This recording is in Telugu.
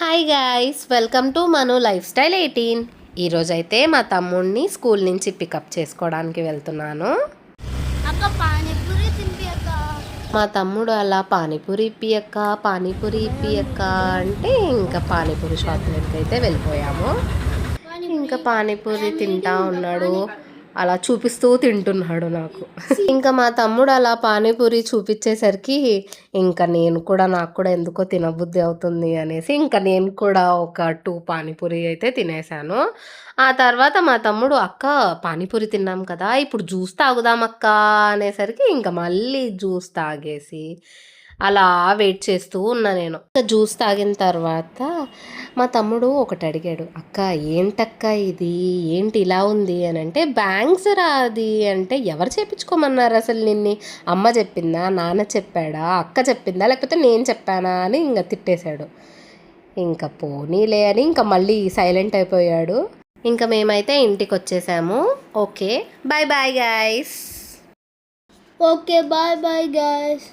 Hi guys, welcome to Manu life style 18. ఈరోజైతే మా తమ్ముడిని స్కూల్ నుంచి పికప్ చేసుకోవడానికి వెళ్తున్నాను. మా తమ్ముడు అలా పానీపూరి ఇప్పియక్క అంటే ఇంకా పానీపూరి షాప్ దగ్గరికి అయితే వెళ్ళిపోయాము. ఇంకా పానీపూరి తింటా ఉన్నాడు, అలా చూపిస్తూ తింటున్నాడు నాకు. ఇంకా మా తమ్ముడు అలా పానీపూరి చూపించేసరికి ఇంకా నాకు కూడా ఎందుకో తినబుద్ధి అవుతుంది అనేసి ఇంకా నేను కూడా ఒక 2 పానీపూరి అయితే తినేసాను. ఆ తర్వాత మా తమ్ముడు, అక్క పానీపూరి తిన్నాం కదా, ఇప్పుడు జ్యూస్ తాగుదాం అక్క అనేసరికి ఇంకా మళ్ళీ జ్యూస్ తాగేసి అలా వెయిట్ చేస్తూ ఉన్నా నేను. ఇంకా జ్యూస్ తాగిన తర్వాత మా తమ్ముడు ఒకటి అడిగాడు, అక్క ఏంటక్క ఇది, ఏంటి ఇలా ఉంది అని అంటే, బ్యాంగ్స్ రా అది అంటే, ఎవరు చేపించుకోమన్నారు అసలు నిన్ని, అమ్మ చెప్పిందా, నాన్న చెప్పాడా, అక్క చెప్పిందా, లేకపోతే నేను చెప్పానా అని ఇంకా తిట్టేశాడు. ఇంకా పోనీలే అని ఇంకా మళ్ళీ సైలెంట్ అయిపోయాడు. ఇంకా మేమైతే ఇంటికి వచ్చేసాము. Okay bye bye guys. Okay bye bye guys.